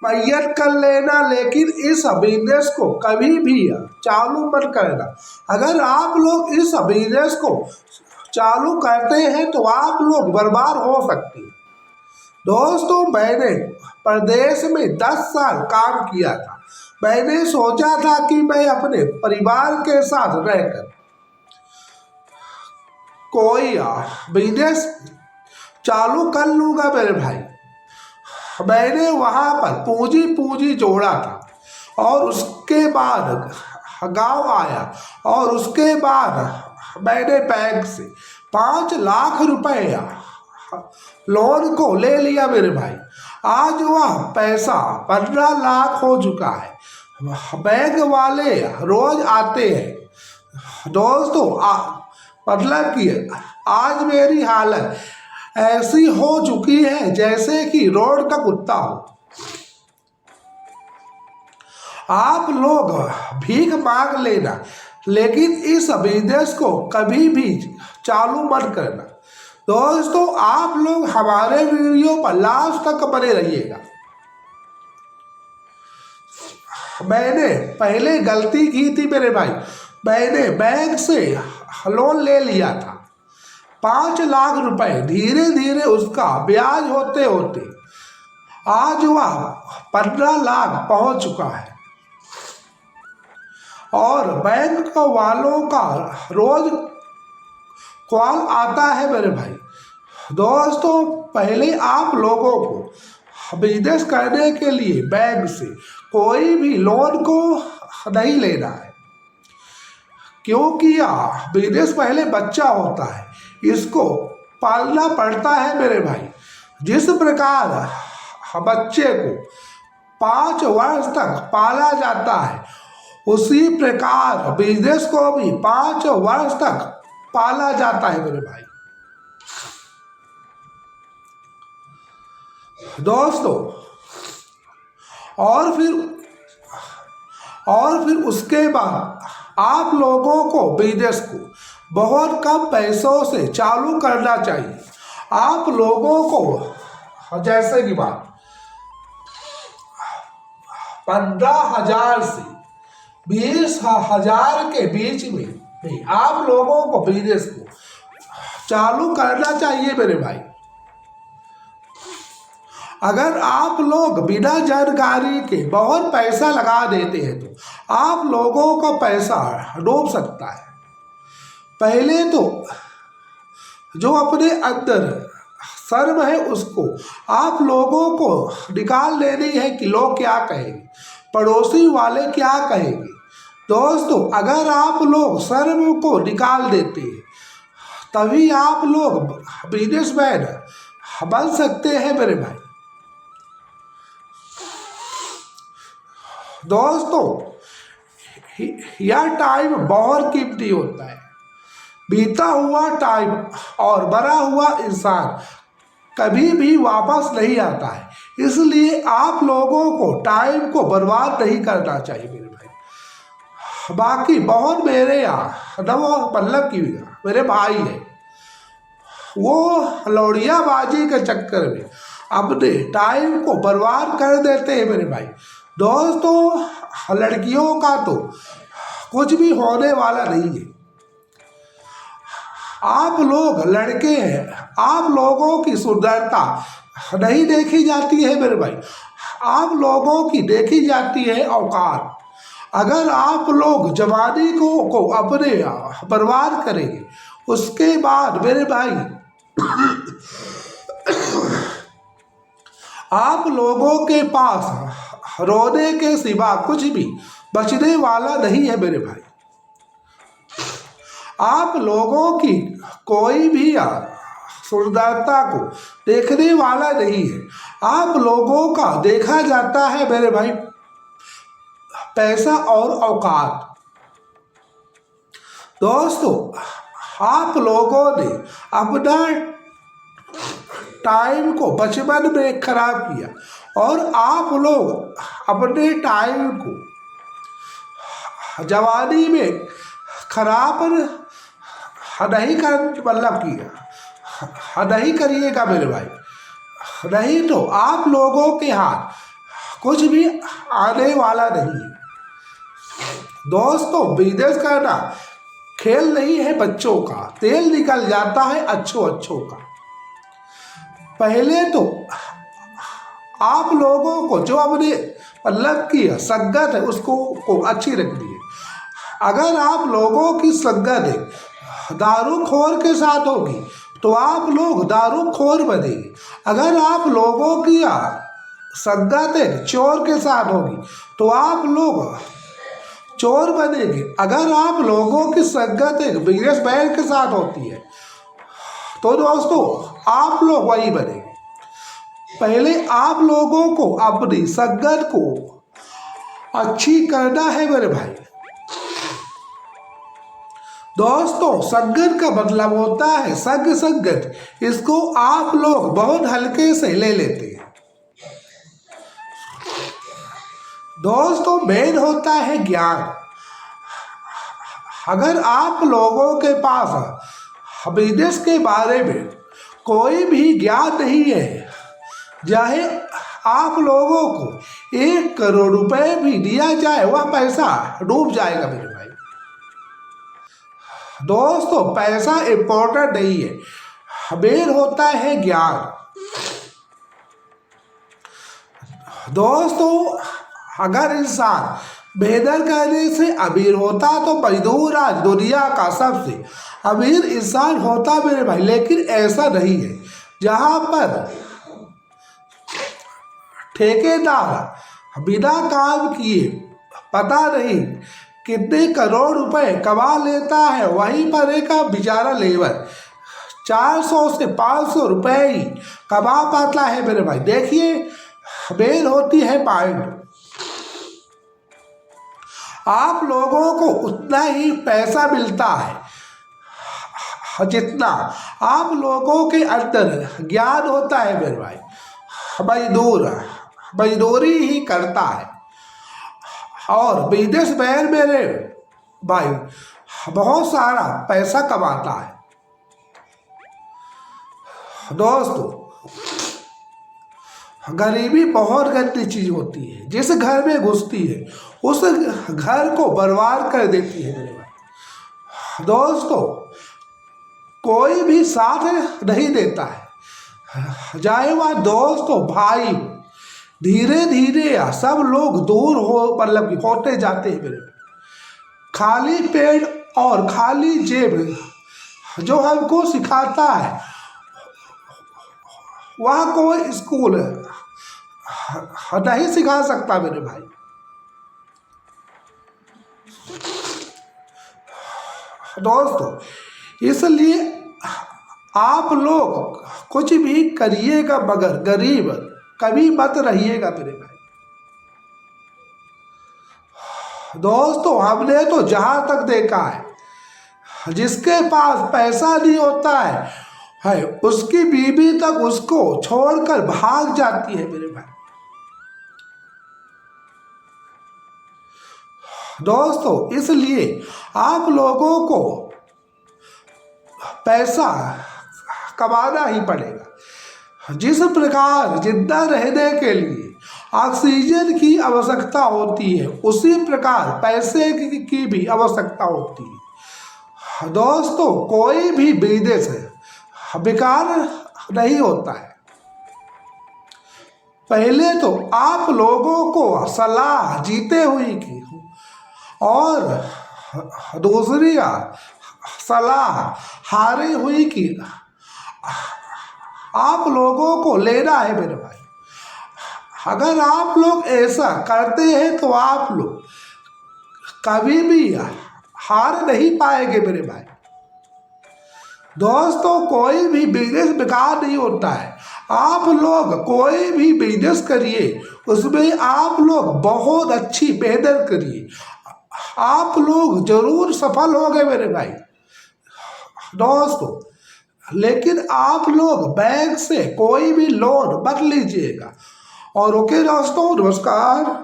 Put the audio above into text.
मैयत कर लेना, लेकिन इस बिजनेस को कभी भी चालू मत करना। अगर आप लोग इस बिजनेस को चालू करते हैं तो आप लोग बर्बाद हो सकते हैं। दोस्तों, मैंने प्रदेश में 10 साल काम किया था। मैंने सोचा था कि मैं अपने परिवार के साथ रहकर कोई बिजनेस चालू कर लूंगा मेरे भाई। मैंने वहां पर पूंजी जोड़ा था और उसके बाद गांव आया और उसके बाद मैंने बैंक से 5 लाख रुपया लोन को ले लिया मेरे भाई। आज वह पैसा 15 लाख हो चुका है। बैंक वाले रोज आते हैं। दोस्तों, मतलब कि आज मेरी हालत ऐसी हो चुकी है जैसे कि रोड का कुत्ता हो। आप लोग भीख मांग लेना, लेकिन इस बिजनेस को कभी भी चालू मत करना। दोस्तों, आप लोग हमारे वीडियो पर लास्ट तक बने रहिएगा। मैंने पहले गलती की थी मेरे भाई। मैंने बैंक से लोन ले लिया था 5 लाख रुपए। धीरे धीरे उसका ब्याज होते होते आज वह 15 लाख पहुंच चुका है और बैंक वालों का रोज कॉल आता है मेरे भाई। दोस्तों, पहले आप लोगों को बिजनेस करने के लिए बैंक से कोई भी लोन को नहीं लेना है, क्योंकि बिजनेस पहले बच्चा होता है, इसको पालना पड़ता है मेरे भाई। जिस प्रकार बच्चे को 5 वर्ष तक पाला जाता है, उसी प्रकार बिजनेस को भी 5 वर्ष तक पाला जाता है मेरे भाई। दोस्तों, और फिर उसके बाद आप लोगों को बिजनेस को बहुत कम पैसों से चालू करना चाहिए। आप लोगों को जैसे कि बात 15,000 से 20,000 के बीच में आप लोगों को बिजनेस को चालू करना चाहिए मेरे भाई। अगर आप लोग बिना जानकारी के बहुत पैसा लगा देते हैं तो आप लोगों का पैसा डूब सकता है। पहले तो जो अपने अंदर शर्म है उसको आप लोगों को निकाल लेनी है कि लोग क्या कहेंगे, पड़ोसी वाले क्या कहेंगे। दोस्तों, अगर आप लोग शर्म को निकाल देते हैं तभी आप लोग बिजनेसमैन बन सकते हैं मेरे भाई। दोस्तों, यह टाइम बहुत कीमती होता है। बीता हुआ टाइम और मरा हुआ इंसान कभी भी वापस नहीं आता है, इसलिए आप लोगों को टाइम को बर्बाद नहीं करना चाहिए मेरे भाई। बाकी बहुत मेरे मतलब की मेरे भाई है, वो लौड़ियाबाजी के चक्कर में अपने टाइम को बर्बाद कर देते हैं मेरे भाई। दोस्तों, लड़कियों का तो कुछ भी होने वाला नहीं है। आप लोग लड़के हैं, आप लोगों की सुंदरता नहीं देखी जाती है मेरे भाई, आप लोगों की देखी जाती है औकात। अगर आप लोग जवानी को अपने बर्बाद करेंगे, उसके बाद मेरे भाई आप लोगों के पास रोने के सिवा कुछ भी बचने वाला नहीं है मेरे भाई। आप लोगों की कोई भी सुंदरता को देखने वाला नहीं है। आप लोगों का देखा जाता है मेरे भाई पैसा और औकात। दोस्तों, आप लोगों ने अपना टाइम को बचपन में खराब किया और आप लोग अपने टाइम को जवानी में खराब नहीं नहीं करिएगा मेरे भाई। नहीं तो आप लोगों के हाथ कुछ भी आने वाला नहीं है। दोस्तों, बिजनेस करना खेल नहीं है बच्चों का, तेल निकल जाता है अच्छों अच्छों का। पहले तो आप लोगों को जो अपने मतलब की संगत है उसको को अच्छी रखनी है। अगर आप लोगों की संगत दारूखोर के साथ होगी तो आप लोग दारूखोर बनेंगे। अगर आप लोगों की संगत चोर के साथ होगी तो आप लोग चोर बनेंगे। अगर आप लोगों की संगत बिजनेसमैन के साथ होती है तो दोस्तों आप लोग वही बनेंगे। पहले आप लोगों को अपनी संगत को अच्छी करना है मेरे भाई। दोस्तों, संगत का मतलब होता है संगत। इसको आप लोग बहुत हल्के से ले लेते हैं। दोस्तों, मेन होता है ज्ञान। अगर आप लोगों के पास बिजनेस के बारे में कोई भी ज्ञान नहीं है, चाहे आप लोगों को 1 करोड़ रुपए भी दिया जाए वह पैसा डूब जाएगा मेरे भाई। दोस्तों, पैसा इम्पोर्टेंट नहीं है, मेन होता है ज्ञान। दोस्तों, अगर इंसान मेहनत करने से अमीर होता तो मजदूर आज दुनिया का सबसे अमीर इंसान होता मेरे भाई। लेकिन ऐसा नहीं है। जहां पर ठेकेदार बिना काम किए पता नहीं कितने करोड़ रुपए कमा लेता है, वहीं पर एक बेचारा लेबर 400 से 500 रुपए ही कमा पाता है मेरे भाई। देखिए, मेन होती है माइंड। आप लोगों को उतना ही पैसा मिलता है जितना आप लोगों के अंदर ज्ञान होता है मेरे भाई। मजदूरी ही करता है और बिजनेसमैन मेरे भाई बहुत सारा पैसा कमाता है। दोस्तों, गरीबी बहुत गंदी चीज होती है। जिस घर में घुसती है उस घर को बर्बाद कर देती है मेरे भाई। दोस्तों, कोई भी साथ नहीं देता है, चाहे वह दोस्त हो भाई। धीरे धीरे सब लोग दूर हो मतलब कि होते जाते हैं मेरे भाई। खाली पेट और खाली जेब जो हमको सिखाता है वह कोई स्कूल नहीं सिखा सकता मेरे भाई। दोस्तों, इसलिए आप लोग कुछ भी करिएगा मगर गरीब कभी मत रहिएगा मेरे भाई। दोस्तों, हमने तो जहां तक देखा है जिसके पास पैसा नहीं होता है उसकी बीवी तक उसको छोड़कर भाग जाती है मेरे भाई। दोस्तों, इसलिए आप लोगों को पैसा कमाना ही पड़ेगा। जिस प्रकार जिंदा रहने के लिए ऑक्सीजन की आवश्यकता होती है उसी प्रकार पैसे की भी आवश्यकता होती है। दोस्तों, कोई भी बिजनेस बेकार नहीं होता है। पहले तो आप लोगों को सलाह जीते हुई की और दूसरी सलाह हारी हुई की आप लोगों को लेना है मेरे भाई। अगर आप लोग ऐसा करते हैं तो आप लोग कभी भी हार नहीं पाएंगे मेरे भाई। दोस्तों, कोई भी बिजनेस बेकार नहीं होता है। आप लोग कोई भी बिजनेस करिए, उसमें आप लोग बहुत अच्छी मेहनत करिए, आप लोग जरूर सफल होंगे मेरे भाई। दोस्तों, लेकिन आप लोग बैंक से कोई भी लोन मत लीजिएगा। और ओके दोस्तों, नमस्कार।